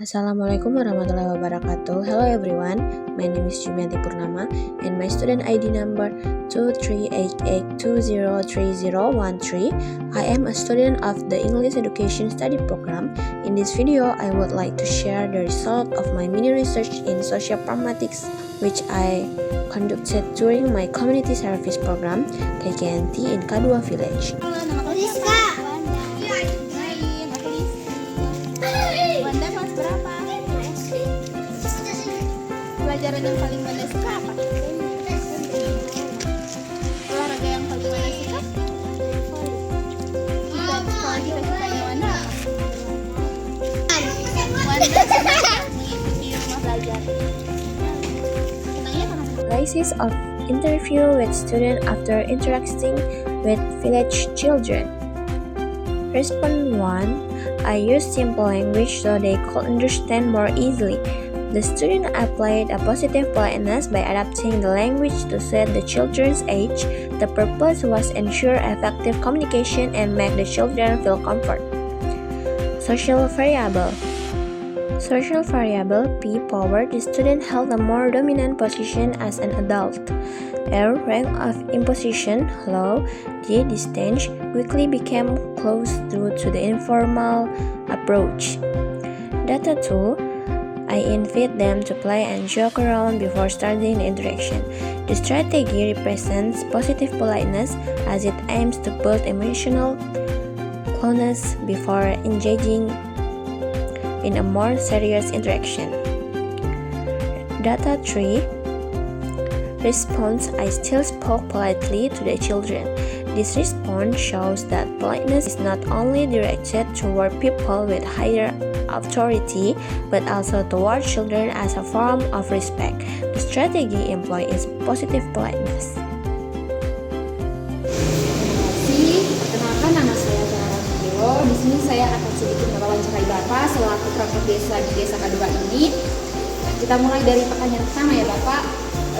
Assalamualaikum warahmatullahi wabarakatuh. Hello everyone, my name is Jumianti Purnama and my student ID number 2388203013. I am a student of the English Education Study Program. In this video, I would like to share the result of my mini research in social pragmatics which I conducted during my community service program KKNT in Kadua Village. Pelajaran yang paling Wanda suka apa? Olahraga yang paling Wanda suka? Sekolah kita sukanya Wanda apa? Wanda suka di rumah belajar. Senangnya kenapa? Analysis of interview with student after interacting with village children. Response 1. I used simple language so they could understand more easily. The student applied a positive politeness by adapting the language to suit the children's age. The purpose was ensure effective communication and make the children feel comfort. Social variable. Social variable P power. The student held a more dominant position as an adult. R rank of imposition low. G distance quickly became close due to the informal approach. Data 2. I invite them to play and joke around before starting the interaction. The strategy represents positive politeness as it aims to build emotional closeness before engaging in a more serious interaction. Data 3. Response: I still spoke politely to the children. This response shows that politeness is not only directed toward people with higher authority, but also toward children as a form of respect. The strategy employed is positive politeness. Perkenalkan, nama saya Zahra Sugiro. Di sini saya akan sedikit mewawancarai Bapak selaku perangkat desa di Desa Kadua ini. Kita mulai dari pertanyaan pertama ya Bapak.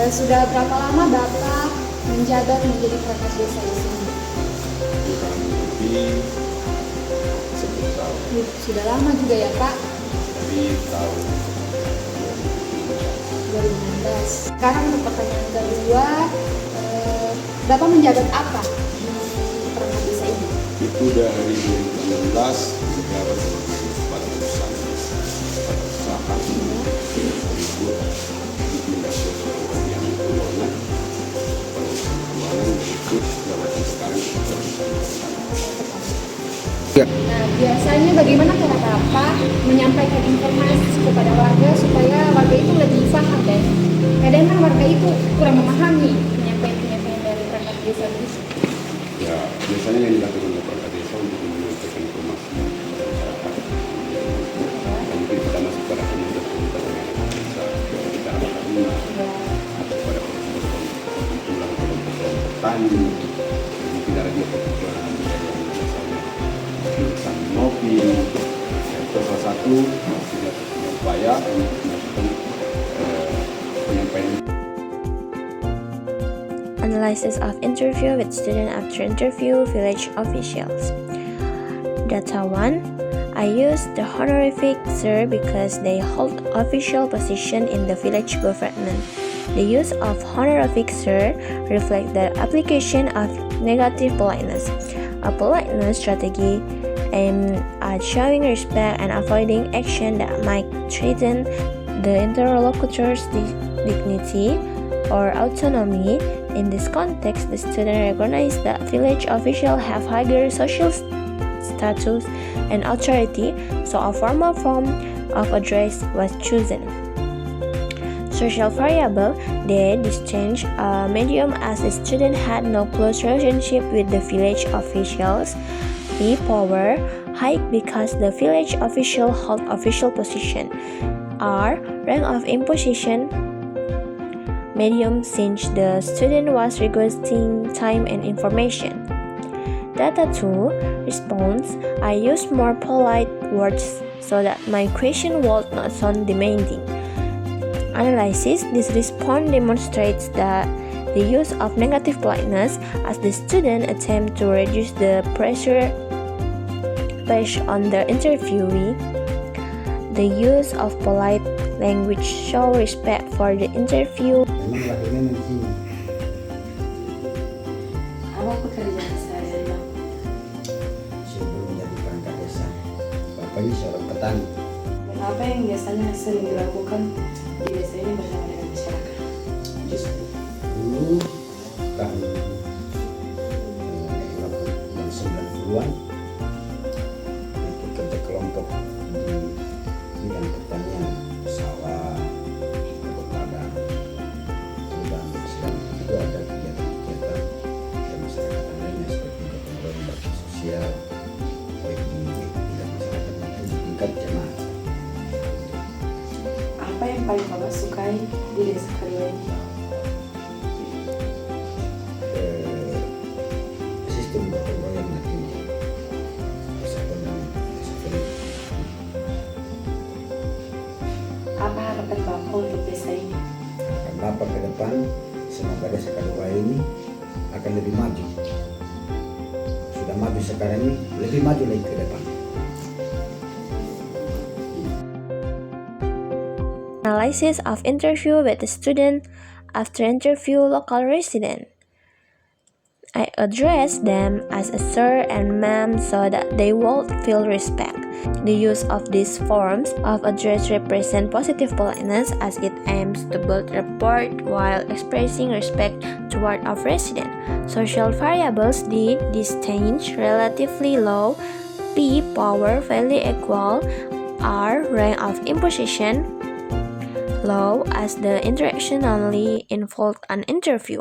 Sudah berapa lama Bapak menjabat menjadi perangkat desa di sini? Lebih 10 tahun. Sudah lama juga ya Pak? Dari tahun 2016. Sekarang untuk pertanyaan kedua, Bapak menjabat apa di perangkat desa ini? itu dari 2016 menjabat sebagai kepala usaha dipindah ke bagian keuangan ikut jabatan sekarang Nah, biasanya bagaimana cara Bapak menyampaikan informasi kepada warga supaya warga itu lebih paham dan kadang kan warga itu kurang memahami penyampaian dari perangkat desa itu. ya biasanya yang dilakukan oleh perangkat desa untuk menyampaikan informasi kepada masyarakat dan mungkin kita masuk pada pemuda kita bisa kita arahkan atau pada kelompok petani mungkin ada juga kebutuhan yang misalnya jurusan mobil itu salah satu upaya untuk melakukan penyampaian. Analysis of interview with student after interview village officials. Data 1. I use the honorific sir because they hold official position in the village government. The use of honorific sir reflects the application of negative politeness. A politeness strategy aimed at showing respect and avoiding action that might threaten the interlocutor's dignity or autonomy. In this context, the student recognized that village officials have higher social status and authority, so a formal form of address was chosen. Social variable, they distinguished a medium as the student had no close relationship with the village officials. P power, high because the village official held official position. R rank of imposition, medium since the student was requesting time and information. Data 2. Response: I used more polite words so that my question would not sound demanding. Analysis: this response demonstrates that the use of negative politeness as the student attempt to reduce the pressure placed on the interviewee. The use of polite language show respect for the interview. Memang lahirnya di sini. Apa pekerjaan sehari-hari? Sebelum menjadi perangkat desa, bapaknya seorang petani. Dan apa yang biasanya sering dilakukan di desa ini bersama dengan masyarakat? Justru Dulu tahun 90-an itu kerja kelompok di bidang pertanian, sawah, kebun ladang, dan selain itu juga ada kegiatan-kegiatan kemasyarakatan lainnya seperti gotong royong bakti sosial, baik di bidang masyarakat maupun di tingkat jemaat. apa yang paling Bapak sukai di desa kedua ini? Sistem gotong royong nantinya persatuan dan kesatuan. Apa harapan Bapak untuk desa ini? Harapan Bapak ke depan semoga desa kedua ini akan lebih maju. Sudah maju sekarang ini, lebih maju lagi ke depan. Analysis of interview with the student after interview local resident. I address them as a sir and ma'am so that they will feel respect. The use of these forms of address represent positive politeness as it aims to build rapport while expressing respect toward our resident. Social variables D, distance, relatively low, P, power, fairly equal, R, rank of imposition, low as the interaction only involved an interview.